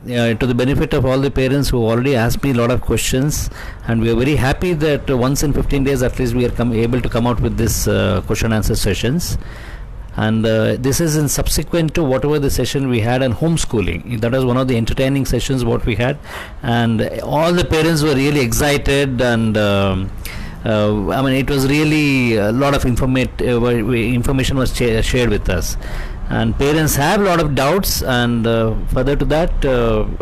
to the benefit of all the parents who already asked me a lot of questions, and we are very happy that once in 15 days at least we are able to come out with this question answer sessions. And this is in subsequent to whatever the session we had on homeschooling. That was one of the entertaining sessions what we had, and all the parents were really excited, and I mean, it was really a lot of information was shared with us. And parents have a lot of doubts, and further to that,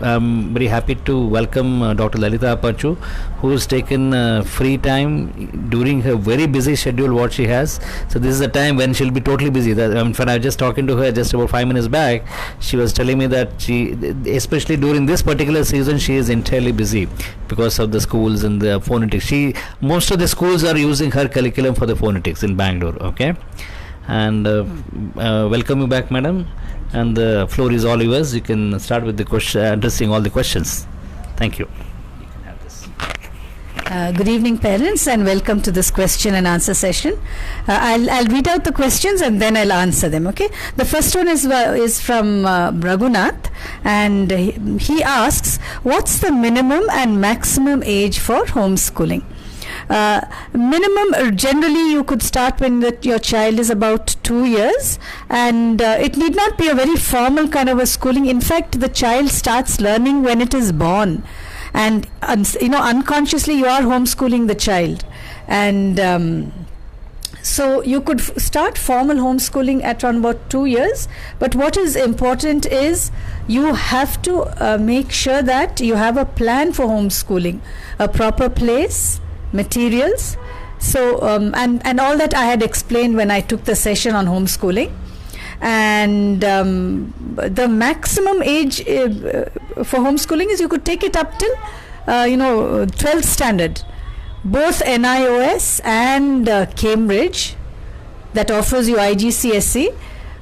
I'm very happy to welcome Dr. Lalita Appachu, who has taken free time during her very busy schedule what she has. So this is a time when she'll be totally busy. When I was just talking to her just about 5 minutes back, she was telling me that she, especially during this particular season, she is entirely busy because of the schools and the phonetics. Most of the schools are using her curriculum for the phonetics in Bangalore. Okay. And welcome you back, madam, and the floor is all yours. You can start with the question, addressing all the questions. Thank you. You can have this. Good evening, parents, and welcome to this question and answer session. I'll read out the questions and then I'll answer them. Okay. The first one is from Raghunath, and he asks, what's the minimum and maximum age for homeschooling? Minimum, generally you could start when your child is about 2 years, and it need not be a very formal kind of a schooling. In fact, the child starts learning when it is born, and unconsciously you are homeschooling the child, and so you could start formal homeschooling at around about 2 years. But what is important is you have to make sure that you have a plan for homeschooling, a proper place, materials, so and all that I had explained when I took the session on homeschooling. And the maximum age for homeschooling is you could take it up till 12th standard. Both NIOS and Cambridge, that offers you IGCSE,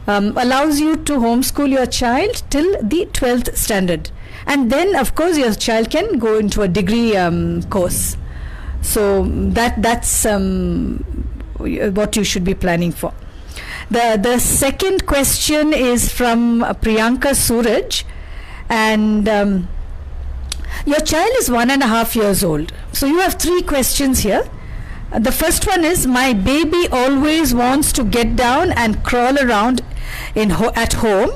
allows you to homeschool your child till the 12th standard, and then of course your child can go into a degree course. So that's what you should be planning for. The second question is from Priyanka Suraj, and your child is 1.5 years old. So you have 3 questions here. The first one is, my baby always wants to get down and crawl around at home.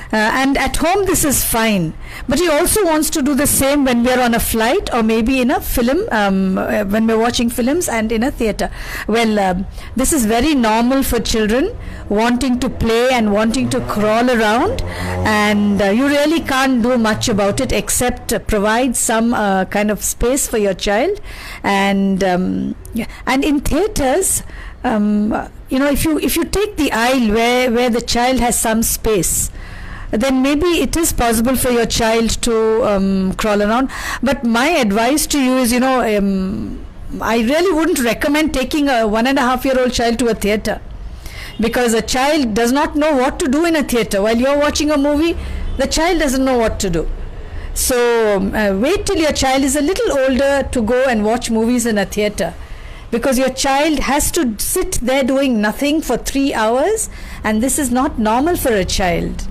And at home this is fine, but he also wants to do the same when we are on a flight or maybe in a film, when we're watching films and in a theater. Well, this is very normal for children, wanting to play and wanting to crawl around, and you really can't do much about it except provide some kind of space for your child. And in theaters, if you take the aisle where the child has some space, then maybe it is possible for your child to crawl around. But my advice to you is, I really wouldn't recommend taking a 1.5-year-old child to a theater, because a child does not know what to do in a theater. While you're watching a movie, the child doesn't know what to do. So wait till your child is a little older to go and watch movies in a theater, because your child has to sit there doing nothing for 3 hours, and this is not normal for a child.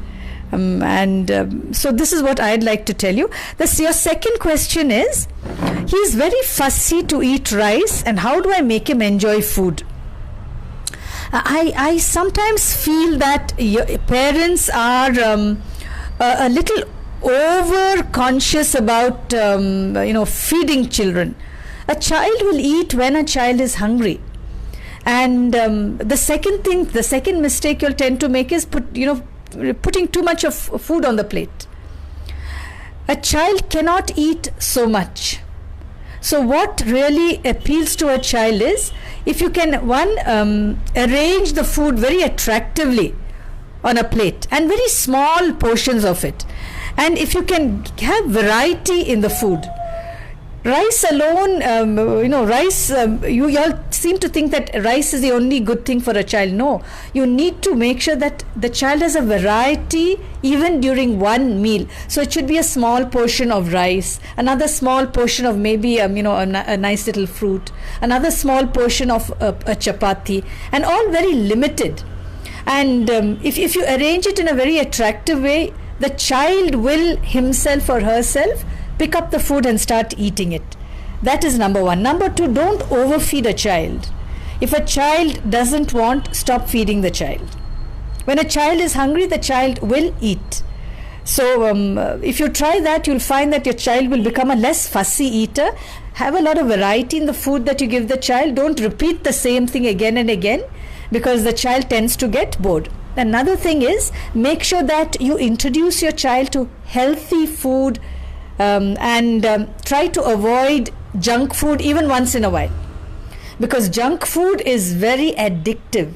So this is what I'd like to tell you. Your second question is, he's very fussy to eat rice, and how do I make him enjoy food? I sometimes feel that parents are a little over conscious about feeding children. A child will eat when a child is hungry, and the second mistake you'll tend to make is putting too much of food on the plate. A child cannot eat so much. So what really appeals to a child is if you can arrange the food very attractively on a plate, and very small portions of it, and if you can have variety in the food. Rice alone, you all seem to think that rice is the only good thing for a child. No, you need to make sure that the child has a variety even during one meal. So it should be a small portion of rice, another small portion of maybe a nice little fruit, another small portion of a chapati, and all very limited. And if you arrange it in a very attractive way, the child will himself or herself pick up the food and start eating it. That is number one. Number two, don't overfeed a child. If a child doesn't want, stop feeding the child. When a child is hungry, the child will eat. So if you try that, you'll find that your child will become a less fussy eater. Have a lot of variety in the food that you give the child. Don't repeat the same thing again and again, because the child tends to get bored. Another thing is, make sure that you introduce your child to healthy food, and try to avoid junk food even once in a while, because junk food is very addictive.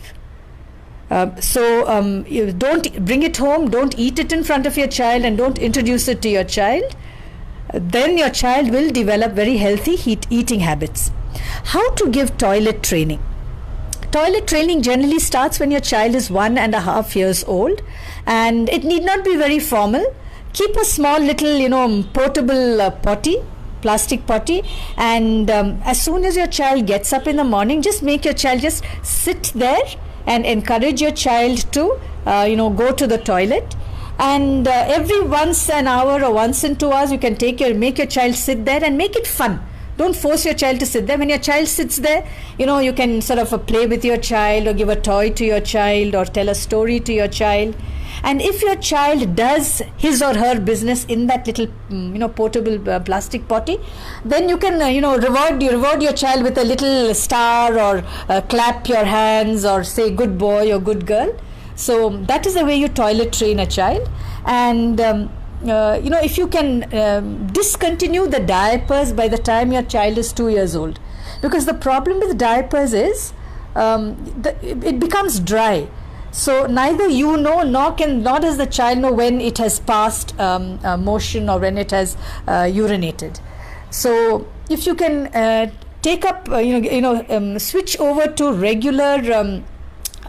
So you don't bring it home, don't eat it in front of your child, and don't introduce it to your child. Then your child will develop very healthy eating habits. How to give toilet training? Toilet training generally starts when your child is 1.5 years old, and it need not be very formal. Keep a small little, portable potty, plastic potty, and as soon as your child gets up in the morning, just make your child just sit there and encourage your child to, go to the toilet. And every once an hour or once in 2 hours, you can make your child sit there and make it fun. Don't force your child to sit there. When your child sits there, you can sort of play with your child, or give a toy to your child, or tell a story to your child. And if your child does his or her business in that little, portable plastic potty, then you can, reward your child with a little star, or clap your hands, or say good boy or good girl. So that is the way you toilet train a child. And if you can discontinue the diapers by the time your child is 2 years old, because the problem with diapers is it becomes dry. So neither you know, nor does the child know when it has passed motion, or when it has urinated. So if you can take up, switch over to regular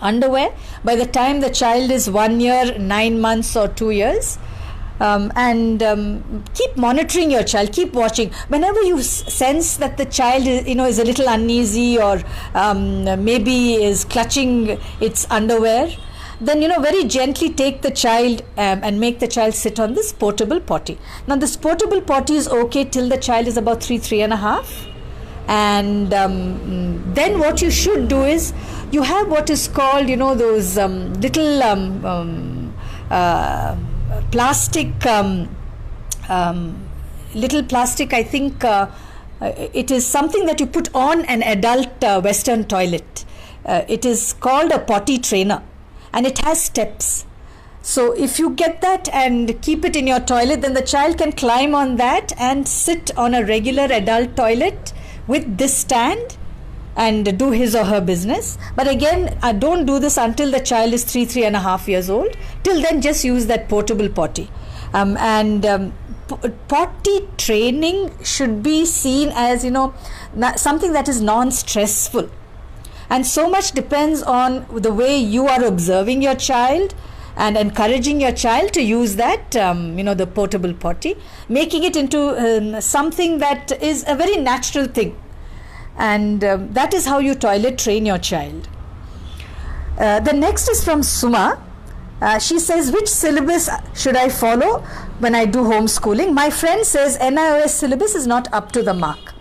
underwear by the time the child is 1 year, 9 months, or 2 years. And keep monitoring your child, keep watching. Whenever you sense that the child is a little uneasy, or maybe is clutching its underwear, then very gently take the child and make the child sit on this portable potty. Now this portable potty is okay till the child is about 3.5. And then what you should do is, you have what is called those little plastic, little plastic, I think it is something that you put on an adult Western toilet. It is called a potty trainer, and it has steps. So if you get that and keep it in your toilet, then the child can climb on that and sit on a regular adult toilet with this stand and do his or her business. But again, don't do this until the child is 3.5 years old. Till then, just use that portable potty. Potty training should be seen as something that is non-stressful, and so much depends on the way you are observing your child and encouraging your child to use that the portable potty, making it into something that is a very natural thing. And that is how you toilet train your child. The next is from Suma. She says, which syllabus should I follow when I do homeschooling? My friend says NIOS syllabus is not up to the mark.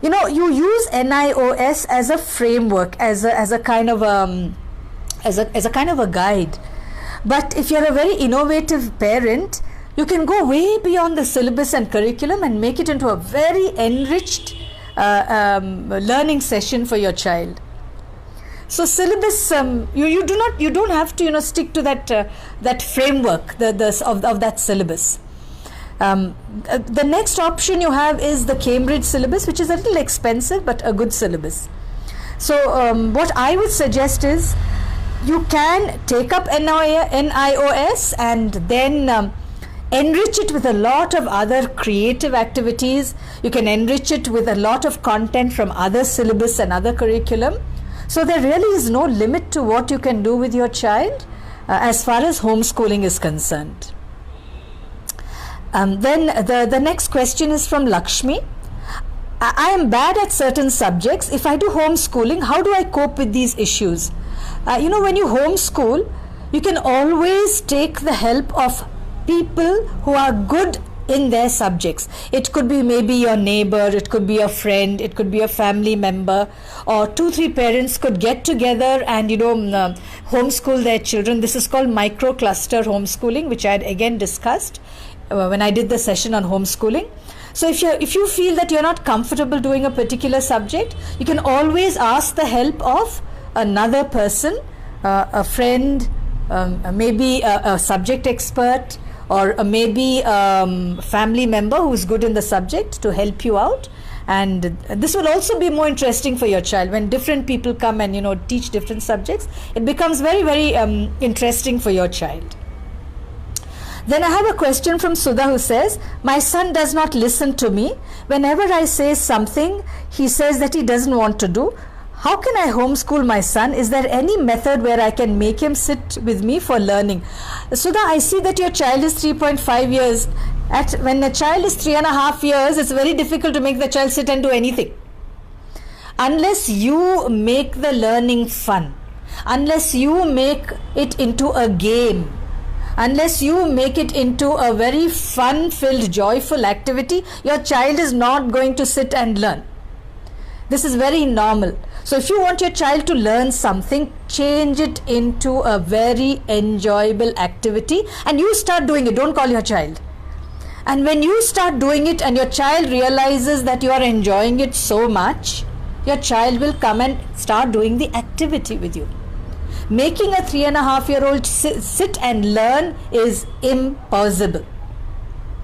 You use NIOS as a framework, as a kind of a guide. But if you're a very innovative parent, you can go way beyond the syllabus and curriculum and make it into a very enriched learning session for your child. So syllabus, you don't have to stick to that framework of that syllabus. The next option you have is the Cambridge syllabus, which is a little expensive but a good syllabus. So what I would suggest is, you can take up NIOS and then enrich it with a lot of other creative activities. You can enrich it with a lot of content from other syllabus and other curriculum. So there really is no limit to what you can do with your child as far as homeschooling is concerned. Then the next question is from Lakshmi. I am bad at certain subjects. If I do homeschooling, how do I cope with these issues? When you homeschool, you can always take the help of people who are good in their subjects. It could be maybe your neighbor, it could be a friend, it could be a family member, or 2-3 parents could get together and homeschool their children. This is called micro cluster homeschooling, which I had again discussed when I did the session on homeschooling. So if you feel that you're not comfortable doing a particular subject, you can always ask the help of another person, a friend, maybe a subject expert, or maybe family member who's good in the subject to help you out. And this will also be more interesting for your child. When different people come and teach different subjects, it becomes very, very interesting for your child. Then I have a question from Sudha, who says, my son does not listen to me. Whenever I say something, he says that he doesn't want to do. How can I homeschool my son? Is there any method where I can make him sit with me for learning? Sudha, I see that your child is 3.5 years. When a child is 3.5 years, it's very difficult to make the child sit and do anything. Unless you make the learning fun, unless you make it into a game, unless you make it into a very fun-filled, joyful activity, your child is not going to sit and learn. This is very normal. So if you want your child to learn something, change it into a very enjoyable activity and you start doing it. Don't call your child. And when you start doing it and your child realizes that you are enjoying it so much, your child will come and start doing the activity with you. Making a 3.5-year-old sit and learn is impossible.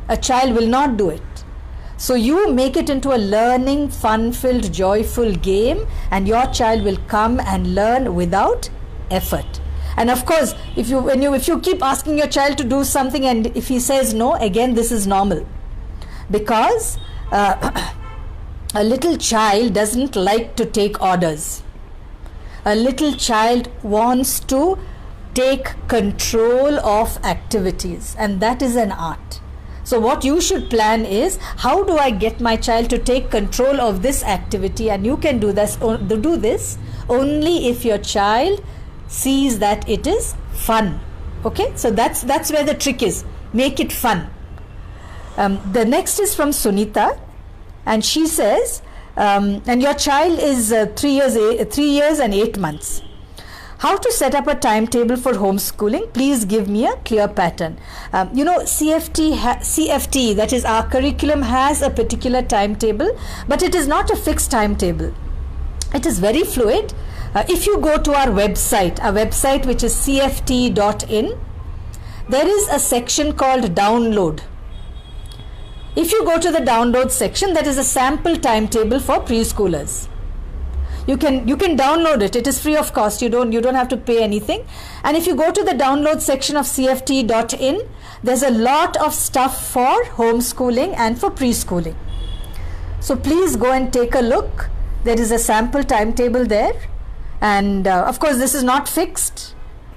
A child will not do it. So you make it into a learning, fun-filled, joyful game, and your child will come and learn without effort. And of course, if you keep asking your child to do something and if he says no, again this is normal, because a little child doesn't like to take orders. A little child wants to take control of activities, and that is an art. So what you should plan is, how do I get my child to take control of this activity? And you can do this only if your child sees that it is fun. Okay, so that's where the trick is. Make it fun. The next is from Sunita, and she says, and your child is 3 years and 8 months. How to set up a timetable for homeschooling? Please give me a clear pattern. CFT, that is our curriculum, has a particular timetable, but it is not a fixed timetable. It is very fluid. If you go to our website which is cft.in, there is a section called download. If you go to the download section, that is a sample timetable for preschoolers. You can download it. It is free of cost. You don't have to pay anything. And if you go to the download section of cft.in, there's a lot of stuff for homeschooling and for preschooling. So please go and take a look. There is a sample timetable there. And of course, this is not fixed.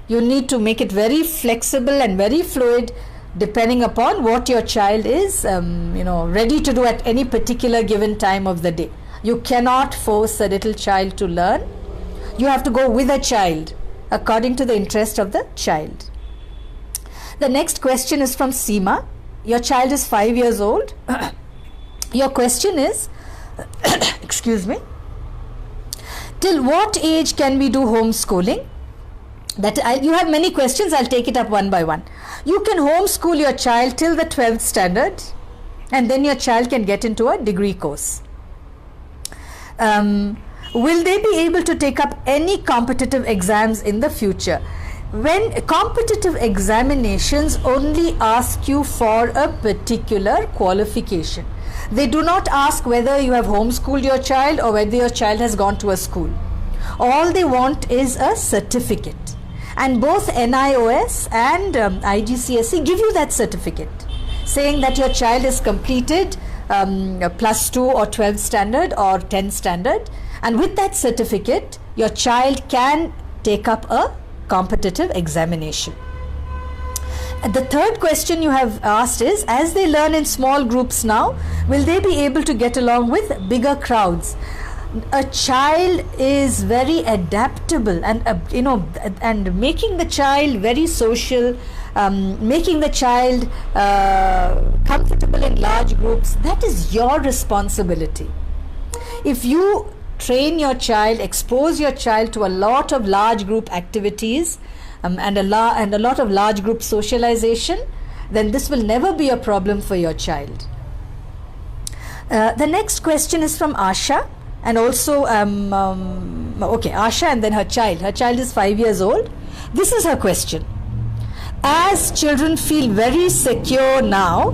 You need to make it very flexible and very fluid, depending upon what your child is ready to do at any particular given time of the day. You cannot force a little child to learn. You have to go with a child according to the interest of the child. The next question is from Seema. Your child is 5 years old. Your question is, excuse me, till what age can we do homeschooling? You have many questions. I'll take it up one by one. You can homeschool your child till the 12th standard, and then your child can get into a degree course. Will they be able to take up any competitive exams in the future? When competitive examinations only ask you for a particular qualification, they do not ask whether you have homeschooled your child or whether your child has gone to a school. All they want is a certificate, and both NIOS and IGCSE give you that certificate saying that your child has completed plus 2 or 12th standard or 10th standard, and with that certificate your child can take up a competitive examination. The third question you have asked is, as they learn in small groups now, will they be able to get along with bigger crowds? a child is very adaptable, and and making the child very social, making the child comfortable in large groups, that is your responsibility. If you train your child, expose your child to a lot of large group activities, and a lot of large group socialization, then this will never be a problem for your child. The next question is from Asha, and also Asha and then her child. Her child is 5 years old. This is her question. As children feel very secure now,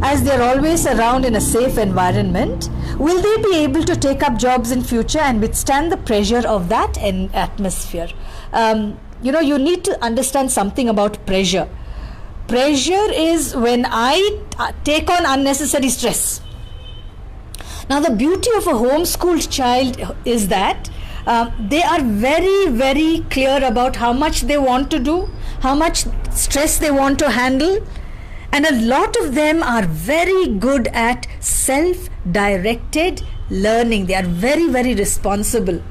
as they are always around in a safe environment, will they be able to take up jobs in future and withstand the pressure of that atmosphere? You need to understand something about pressure. Pressure is when I take on unnecessary stress. Now, the beauty of a homeschooled child is that they are very, very clear about how much they want to do, how much stress they want to handle, and a lot of them are very good at self-directed learning. They are very, very responsible.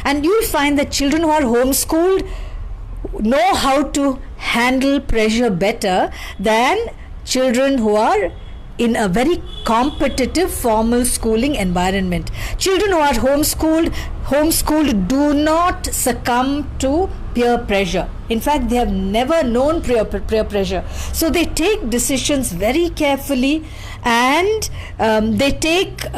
And you'll find that children who are homeschooled know how to handle pressure better than children who are in a very competitive formal schooling environment. Children who are homeschooled do not succumb to peer pressure. In fact, they have never known peer pressure. So they take decisions very carefully, and they take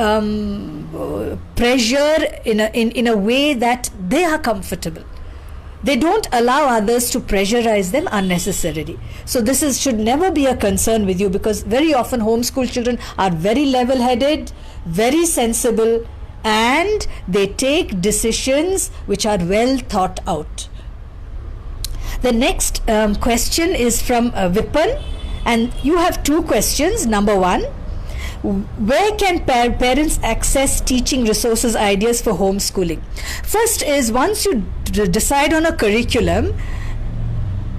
pressure in a way that they are comfortable. They don't allow others to pressurize them unnecessarily. So this should never be a concern with you, because very often homeschool children are very level-headed, very sensible, and they take decisions which are well thought out. The next question is from Vipan, and you have two questions. Number one, where can parents access teaching resources, ideas for homeschooling? First is, once you decide on a curriculum,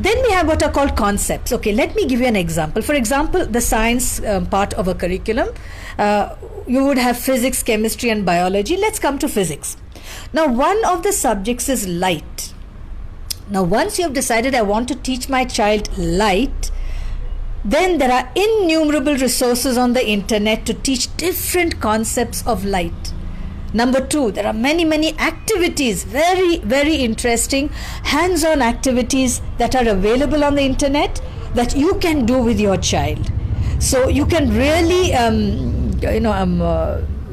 then we have what are called concepts. Okay, let me give you an example. For example, the science part of a curriculum, you would have physics, chemistry and biology. Let's come to physics. Now, one of the subjects is light. Now, once you have decided I want to teach my child light, then there are innumerable resources on the internet to teach different concepts of light. Number two, there are many, many activities, very, very interesting hands-on activities that are available on the internet that you can do with your child. So you can really,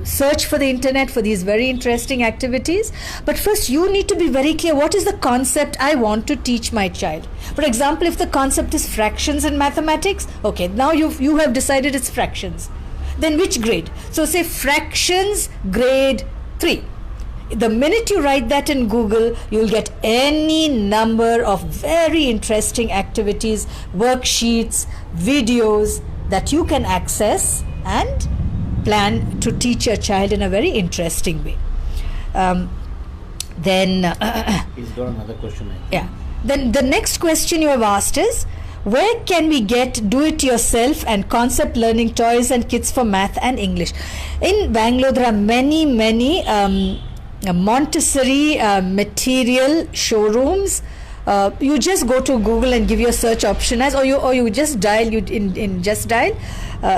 search for the internet for these very interesting activities. But first, you need to be very clear, what is the concept I want to teach my child? For example, if the concept is fractions in mathematics, okay, now you have decided it's fractions. Then which grade? So say fractions grade 3. The minute you write that in Google, you'll get any number of very interesting activities, worksheets, videos that you can access and plan to teach your child in a very interesting way. He's got another question. Yeah. Then the next question you have asked is, where can we get do-it-yourself and concept learning toys and kits for math and English? In Bangalore, there are many, many Montessori material showrooms. You just go to Google and give your search option as, or you just dial, in Just Dial,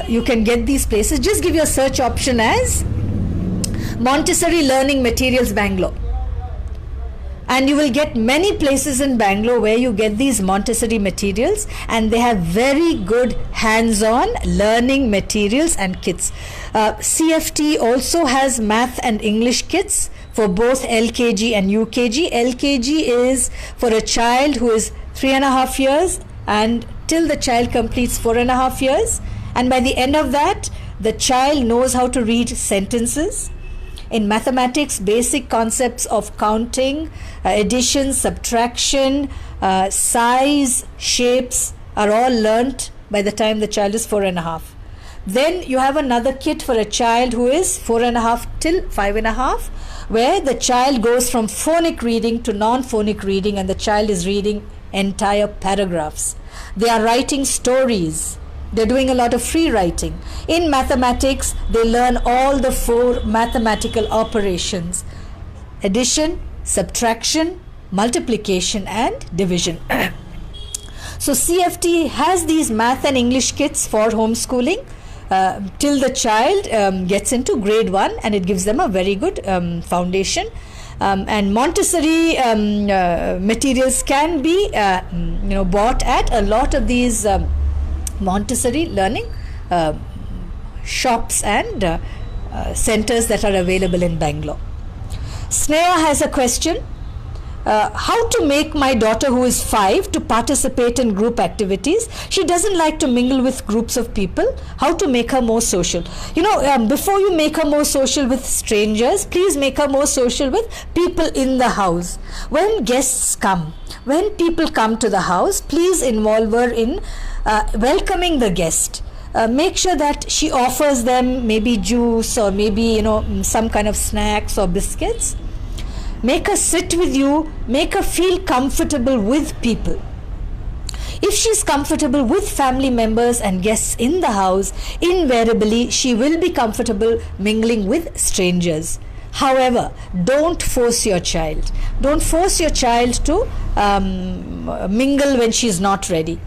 you can get these places. Just give your search option as Montessori Learning Materials Bangalore, and you will get many places in Bangalore where you get these Montessori materials, and they have very good hands-on learning materials and kits. CFT also has math and English kits for both LKG and UKG. LKG is for a child who is 3.5 years and till the child completes 4.5 years, and by the end of that, the child knows how to read sentences. In mathematics, basic concepts of counting, addition, subtraction, size, shapes are all learnt by the time the child is 4.5. Then you have another kit for a child who is 4.5 till 5.5, where the child goes from phonic reading to non-phonic reading, and the child is reading entire paragraphs. They are writing stories. They're doing a lot of free writing. In mathematics, they learn all the 4 mathematical operations: addition, subtraction, multiplication, and division. So CFT has these math and English kits for homeschooling till the child gets into grade 1, and it gives them a very good foundation. And Montessori materials can be bought at a lot of these Montessori learning shops and centers that are available in Bangalore. Sneha has a question. How to make my daughter, who is 5, to participate in group activities? She doesn't like to mingle with groups of people. How to make her more social? Before you make her more social with strangers, please make her more social with people in the house. When guests come, when people come to the house, please involve her in welcoming the guest. Make sure that she offers them maybe juice or maybe some kind of snacks or biscuits. Make her sit with you, make her feel comfortable with people. If she's comfortable with family members and guests in the house, invariably she will be comfortable mingling with strangers. However, don't force your child. Don't force your child to mingle when she's not ready.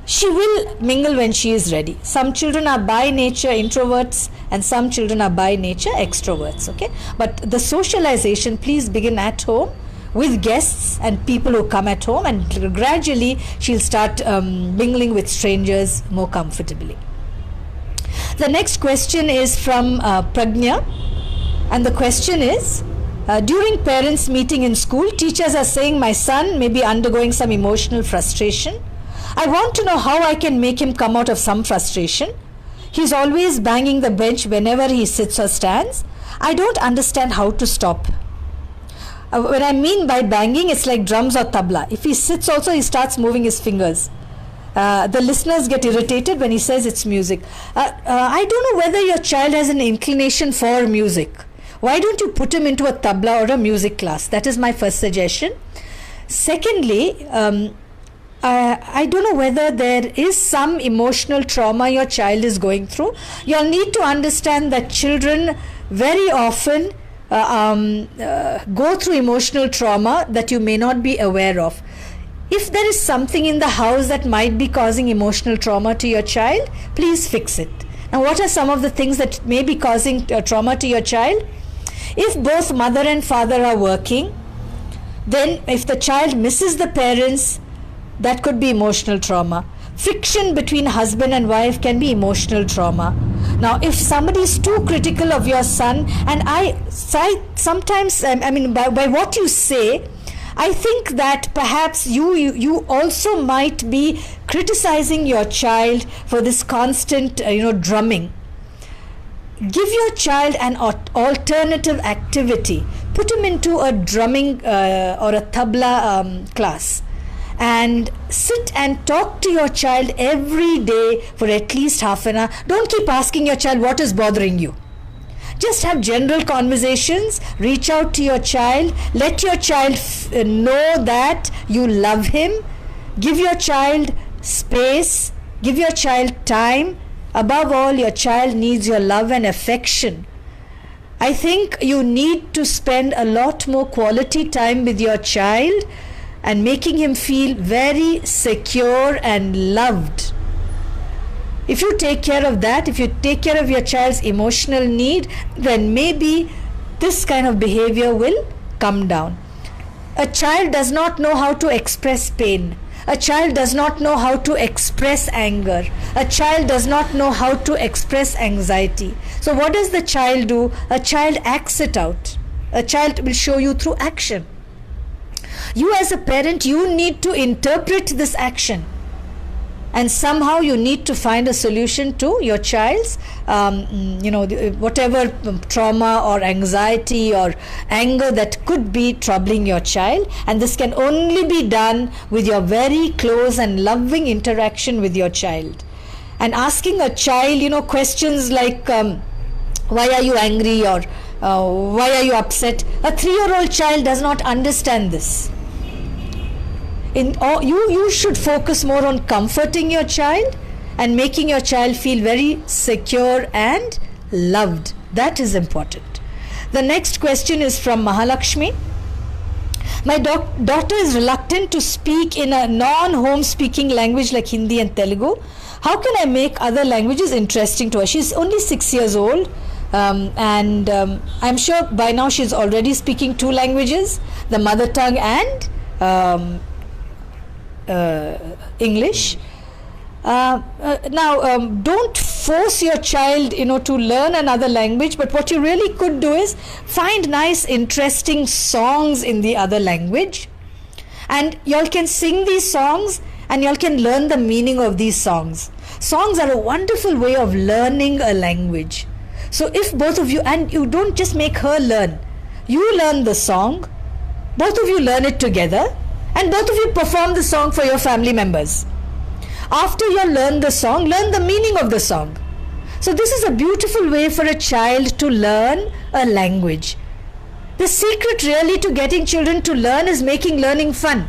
She will mingle when she is ready. Some children are by nature introverts and some children are by nature extroverts, okay? But the socialization, please begin at home with guests and people who come at home, and gradually she'll start mingling with strangers more comfortably. The next question is from Pragnya, and the question is, during parents' meeting in school, teachers are saying my son may be undergoing some emotional frustration. I want to know how I can make him come out of some frustration. He's always banging the bench whenever he sits or stands. I don't understand how to stop. When I mean by banging, it's like drums or tabla. If he sits also, he starts moving his fingers. The listeners get irritated when he says it's music. I don't know whether your child has an inclination for music. Why don't you put him into a tabla or a music class? That is my first suggestion. Secondly, I don't know whether there is some emotional trauma your child is going through. You'll need to understand that children very often go through emotional trauma that you may not be aware of. If there is something in the house that might be causing emotional trauma to your child, please fix it. Now, what are some of the things that may be causing trauma to your child? If both mother and father are working, then if the child misses the parents, that could be emotional trauma. Friction between husband and wife can be emotional trauma. Now, if somebody is too critical of your son, and I sometimes, by what you say, I think that perhaps you also might be criticizing your child for this constant, drumming. Give your child an alternative activity. Put him into a drumming or a tabla class. And sit and talk to your child every day for at least half an hour. Don't keep asking your child what is bothering you. Just have general conversations. Reach out to your child. Let your child know that you love him. Give your child space. Give your child time. Above all, your child needs your love and affection. I think you need to spend a lot more quality time with your child and making him feel very secure and loved. If you take care of that, if you take care of your child's emotional need, then maybe this kind of behavior will come down. A child does not know how to express pain. A child does not know how to express anger. A child does not know how to express anxiety. So what does the child do? A child acts it out. A child will show you through action. You as a parent, you need to interpret this action, and somehow you need to find a solution to your child's whatever trauma or anxiety or anger that could be troubling your child. And this can only be done with your very close and loving interaction with your child. And asking a child questions like why are you angry, or why are you upset? A 3-year-old child does not understand this. You should focus more on comforting your child and making your child feel very secure and loved. That is important. The next question is from Mahalakshmi. My daughter is reluctant to speak in a non-home speaking language like Hindi and Telugu. How can I make other languages interesting to her? She's only 6 years old, and I'm sure by now she's already speaking 2 languages, the mother tongue and English. Now, don't force your child, to learn another language, but what you really could do is find nice, interesting songs in the other language, and y'all can sing these songs and y'all can learn the meaning of these songs. Songs are a wonderful way of learning a language. So if both of you, and you don't just make her learn, you learn the song, both of you learn it together, and both of you perform the song for your family members. After you learn the song, learn the meaning of the song. So this is a beautiful way for a child to learn a language. The secret really to getting children to learn is making learning fun.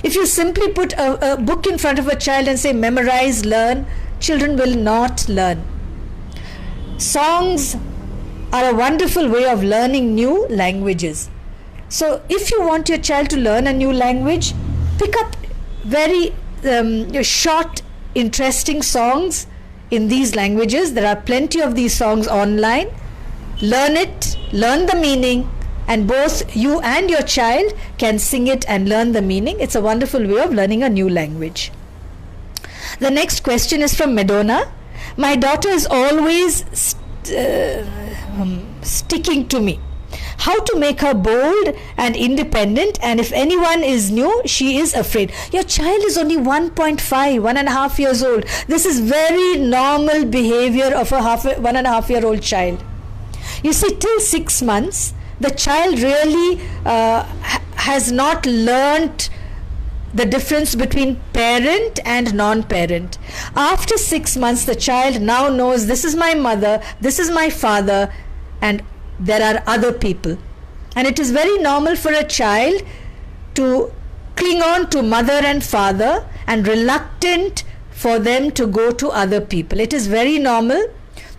If you simply put a book in front of a child and say memorize, learn, children will not learn. Songs are a wonderful way of learning new languages. So if you want your child to learn a new language, pick up very short, interesting songs in these languages. There are plenty of these songs online. Learn it, learn the meaning, and both you and your child can sing it and learn the meaning. It's a wonderful way of learning a new language. The next question is from Medona. My daughter is always sticking to me. How to make her bold and independent, and if anyone is new, she is afraid. Your child is only 1.5 years old. This is very normal behavior of a 1.5-year-old child. You see, till 6 months, the child really has not learnt the difference between parent and non-parent. After 6 months, the child now knows this is my mother, this is my father, and there are other people. And it is very normal for a child to cling on to mother and father and reluctant for them to go to other people. It is very normal.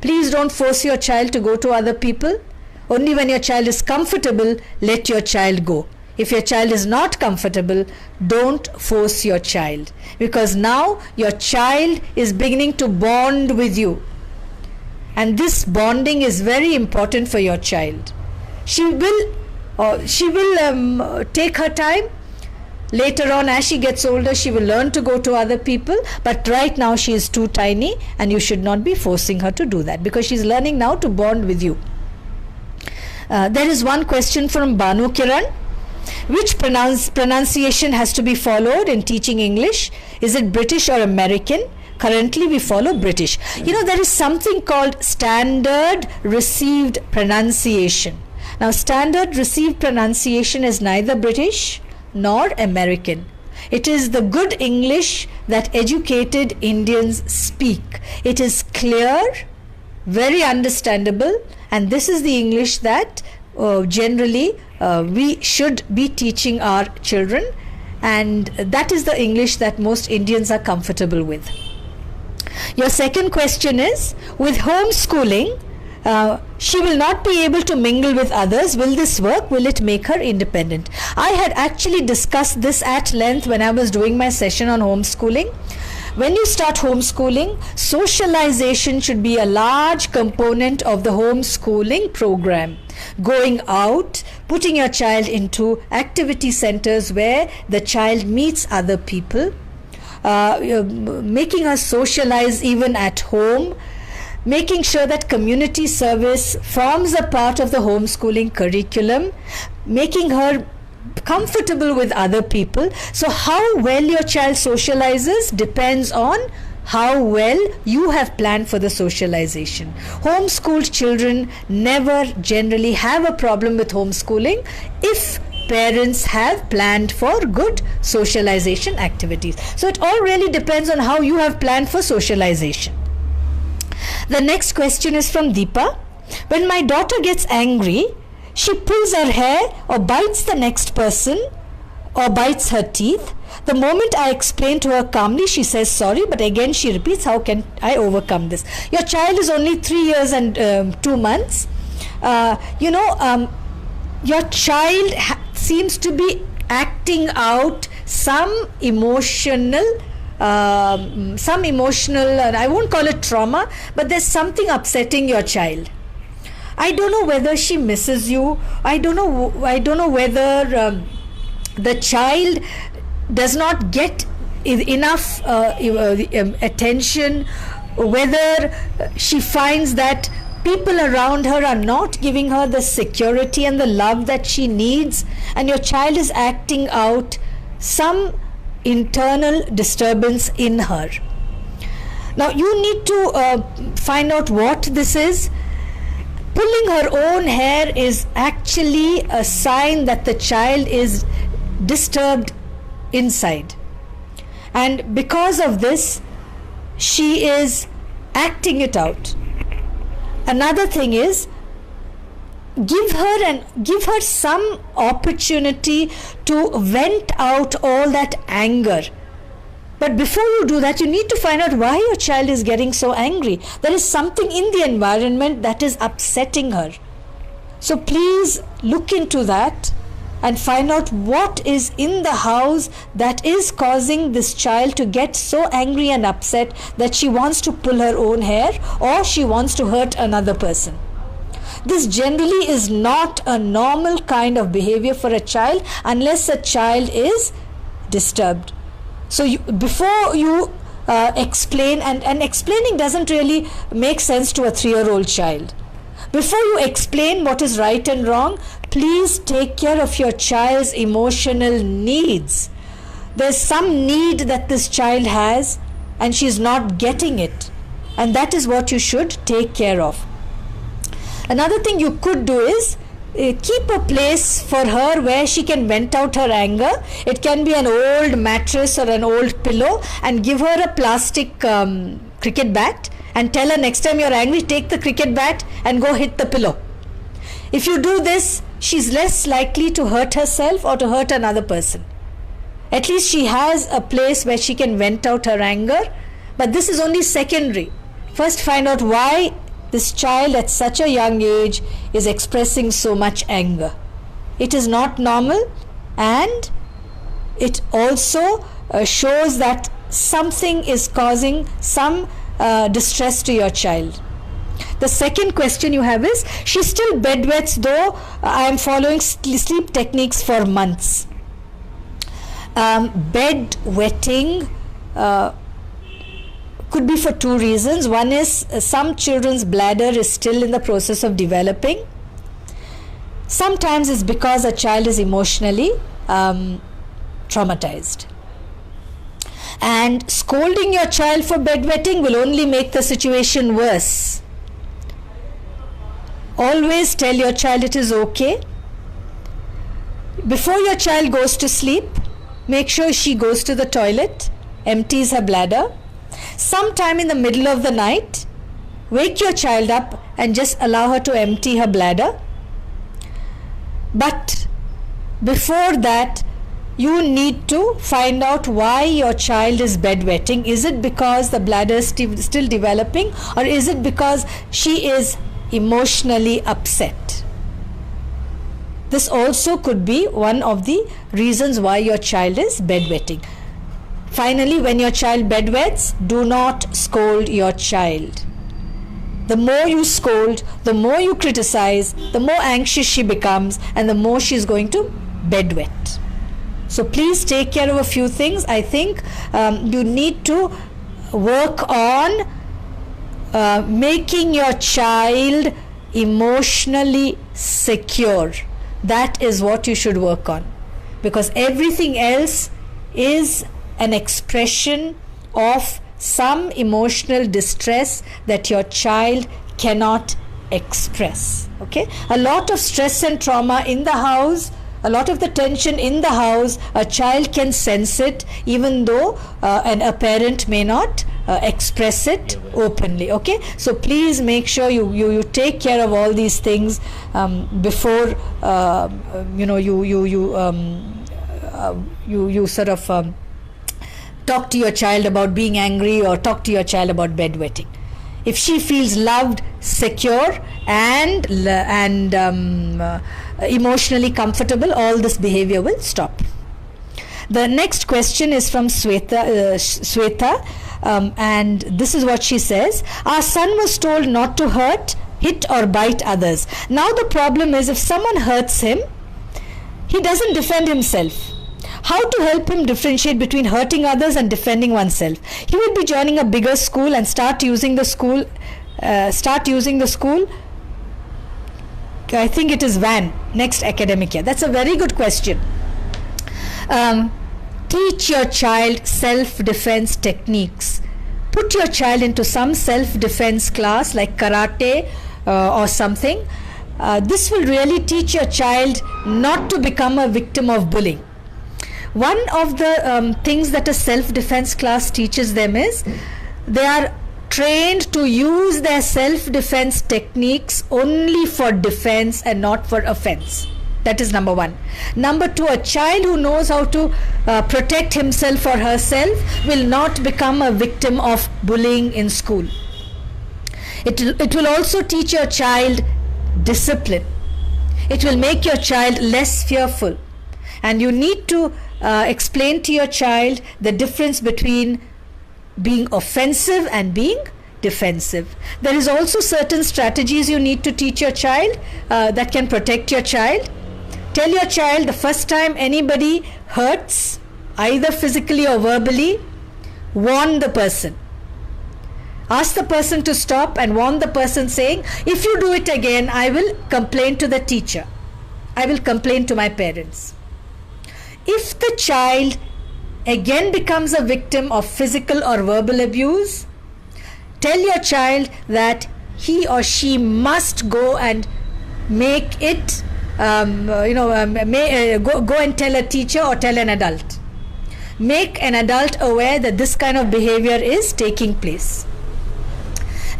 Please don't force your child to go to other people. Only when your child is comfortable, let your child go. If your child is not comfortable, don't force your child, because now your child is beginning to bond with you. And this bonding is very important for your child. She will take her time. Later on, as she gets older, she will learn to go to other people. But right now, she is too tiny, and you should not be forcing her to do that, because she is learning now to bond with you. There is one question from Banu Kiran. Which pronunciation has to be followed in teaching English? Is it British or American? Currently, we follow British. There is something called standard received pronunciation. Now, standard received pronunciation is neither British nor American. It is the good English that educated Indians speak. It is clear, very understandable, and this is the English that generally we should be teaching our children, and that is the English that most Indians are comfortable with. Your second question is, with homeschooling, she will not be able to mingle with others. Will this work? Will it make her independent? I had actually discussed this at length when I was doing my session on homeschooling. When you start homeschooling, socialization should be a large component of the homeschooling program. Going out, putting your child into activity centers where the child meets other people, making her socialize even at home, making sure that community service forms a part of the homeschooling curriculum, making her comfortable with other people. So how well your child socializes depends on how well you have planned for the socialization. Homeschooled children never generally have a problem with homeschooling if parents have planned for good socialization activities. So it all really depends on how you have planned for socialization. The next question is from Deepa. When my daughter gets angry, she pulls her hair or bites the next person or bites her teeth. The moment I explain to her calmly, she says sorry, but again she repeats, how can I overcome this? Your child is only 3 years and 2 months. Your child seems to be acting out some emotional, I won't call it trauma, but there's something upsetting your child. I don't know whether she misses you. I don't know whether the child does not get enough attention, whether she finds that people around her are not giving her the security and the love that she needs, and your child is acting out some internal disturbance in her. Now you need to find out what this is. Pulling her own hair is actually a sign that the child is disturbed inside, and because of this she is acting it out. Another thing is, give her some opportunity to vent out all that anger. But before you do that, you need to find out why your child is getting so angry. There is something in the environment that is upsetting her. So please look into that and find out what is in the house that is causing this child to get so angry and upset that she wants to pull her own hair or she wants to hurt another person. This generally is not a normal kind of behavior for a child unless a child is disturbed. So before you explain, and explaining doesn't really make sense to a 3-year-old child. Before you explain what is right and wrong, please take care of your child's emotional needs. There's some need that this child has and she's not getting it, and that is what you should take care of. Another thing you could do is keep a place for her where she can vent out her anger. It can be an old mattress or an old pillow, and give her a plastic cricket bat and tell her, next time you're angry, take the cricket bat and go hit the pillow. If you do this, she's less likely to hurt herself or to hurt another person. At least she has a place where she can vent out her anger, but this is only secondary. First, find out why this child at such a young age is expressing so much anger. It is not normal, and it also shows that something is causing some distress to your child. The second question you have is, she still bedwets though I am following sleep techniques for months. Bedwetting could be for two reasons. One is some children's bladder is still in the process of developing. Sometimes it's because a child is emotionally traumatized. And scolding your child for bedwetting will only make the situation worse. Always tell your child it is okay. Before your child goes to sleep, make sure she goes to the toilet, empties her bladder. Sometime in the middle of the night, wake your child up and just allow her to empty her bladder. But before that, you need to find out why your child is bedwetting. Is it because the bladder is still developing, or is it because she is emotionally upset? This also could be one of the reasons why your child is bedwetting. Finally, when your child bedwets, do not scold your child. The more you scold, the more you criticize, the more anxious she becomes, and the more she is going to bedwet. So please take care of a few things. I think you need to work on making your child emotionally secure. That is what you should work on, because everything else is an expression of some emotional distress that your child cannot express. Okay? A lot of stress and trauma in the house, a lot of the tension in the house, a child can sense it, even though a parent may not express it openly. Okay, so please make sure you take care of all these things before you you sort of talk to your child about being angry or talk to your child about bedwetting. If she feels loved, secure, and emotionally comfortable, all this behavior will stop. The next question is from Sweta, and this is what she says. Our son was told not to hit or bite others. Now the problem is, if someone hurts him, he doesn't defend himself. How to help him differentiate between hurting others and defending oneself? He will be joining a bigger school and start using the school. I think it is van next academic year. That's a very good question. Teach your child self-defense techniques. Put your child into some self-defense class like karate or something. This will really teach your child not to become a victim of bullying. One of the things that a self-defense class teaches them is they are trained to use their self-defense techniques only for defense and not for offense. That is number one. Number two, a child who knows how to protect himself or herself will not become a victim of bullying in school. It will also teach your child discipline. It will make your child less fearful. And you need to explain to your child the difference between being offensive and being defensive. There is also certain strategies you need to teach your child that can protect your child. Tell your child the first time anybody hurts, either physically or verbally, warn the person. Ask the person to stop and warn the person, saying, if you do it again, I will complain to the teacher. I will complain to my parents. If the child again becomes a victim of physical or verbal abuse, tell your child that he or she must go and make it, go and tell a teacher or tell an adult. Make an adult aware that this kind of behavior is taking place.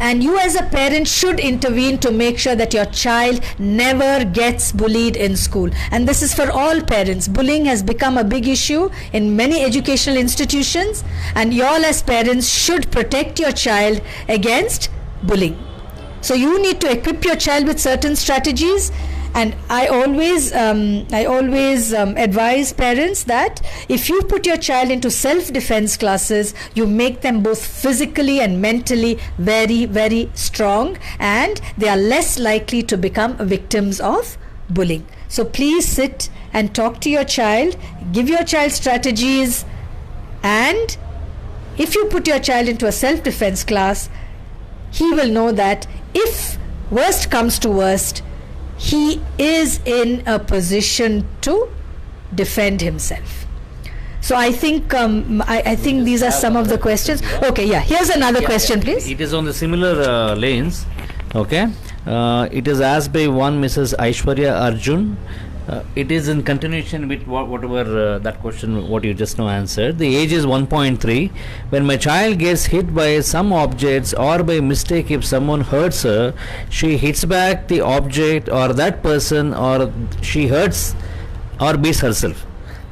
And you as a parent should intervene to make sure that your child never gets bullied in school. And this is for all parents. Bullying has become a big issue in many educational institutions, and you all as parents should protect your child against bullying. So you need to equip your child with certain strategies. And I always advise parents that if you put your child into self-defense classes, you make them both physically and mentally very, very strong, and they are less likely to become victims of bullying. So please sit and talk to your child, give your child strategies, and if you put your child into a self-defense class, he will know that if worst comes to worst, he is in a position to defend himself. So I think I think these are some of the questions. Okay, yeah. Here's another question, please. It is on the similar lanes. Okay. It is asked by one Mrs. Aishwarya Arjun. It is in continuation with whatever that question what you just now answered. The age is 1.3. When my child gets hit by some objects or by mistake, if someone hurts her, she hits back the object or that person, or she hurts or beats herself.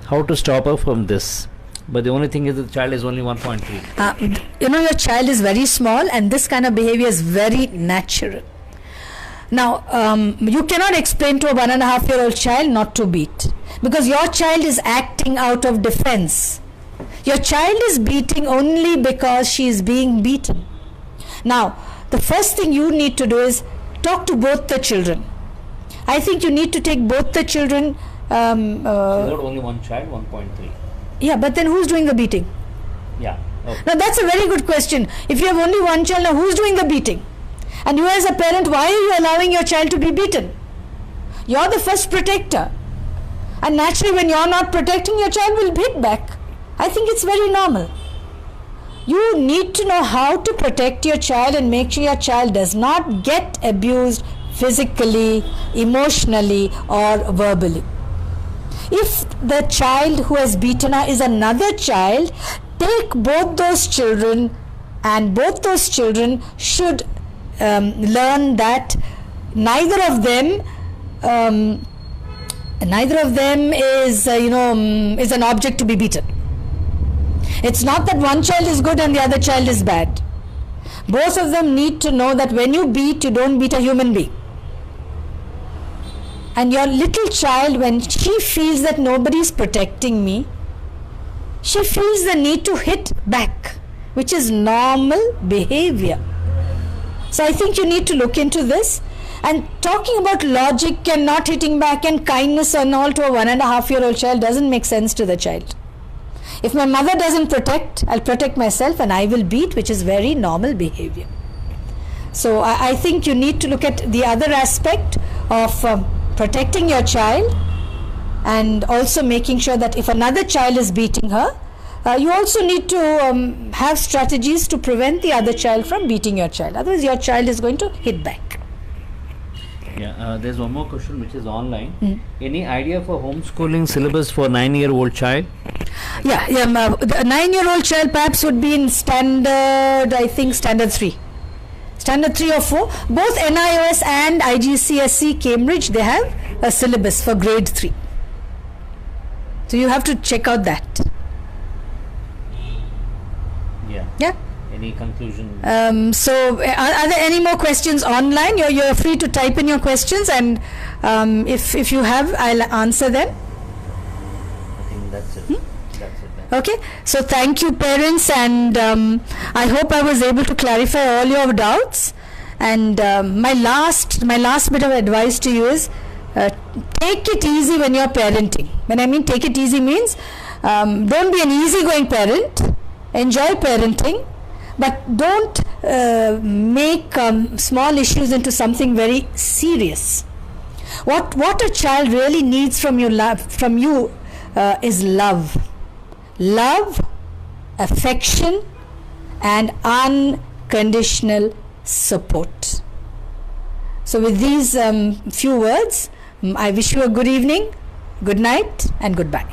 How to stop her from this? But the only thing is the child is only 1.3. Your child is very small, and this kind of behavior is very natural. Now, you cannot explain to a 1.5-year-old child not to beat, because your child is acting out of defense. Your child is beating only because she is being beaten. Now, the first thing you need to do is talk to both the children. I think you need to take both the children. Not only one child, 1.3. Yeah, but then who's doing the beating? Yeah. Okay. Now, that's a very good question. If you have only one child, now who's doing the beating? And you as a parent, why are you allowing your child to be beaten? You're the first protector. And naturally, when you're not protecting, your child will hit back. I think it's very normal. You need to know how to protect your child and make sure your child does not get abused physically, emotionally, or verbally. If the child who has beaten her is another child, take both those children, and both those children should learn that neither of them Neither of them is, is an object to be beaten. It's not that one child is good and the other child is bad. Both of them need to know that when you beat, you don't beat a human being. And your little child, when she feels that nobody is protecting me, she feels the need to hit back, which is normal behavior. So I think you need to look into this. And talking about logic and not hitting back and kindness and all to a 1.5-year-old child doesn't make sense to the child. If my mother doesn't protect, I'll protect myself and I will beat, which is very normal behavior. So I think you need to look at the other aspect of protecting your child, and also making sure that if another child is beating her, you also need to have strategies to prevent the other child from beating your child. Otherwise your child is going to hit back. Yeah, there's one more question which is online. Any idea for homeschooling syllabus for 9-year-old child? The 9-year-old child perhaps would be in standard 3. Standard 3 or 4. Both NIOS and IGCSE Cambridge, they have a syllabus for grade 3. So you have to check out that. Yeah. Any conclusion? So are there any more questions online? You're free to type in your questions, and if you have, I'll answer them. I think that's it. That's it then. Okay, so thank you, parents, and I hope I was able to clarify all your doubts. And my last bit of advice to you is take it easy when you're parenting. When I mean take it easy means don't be an easygoing parent. Enjoy parenting, but don't make small issues into something very serious. What a child really needs from you is love, affection, and unconditional support. So with these few words, I wish you a good evening, good night, and goodbye.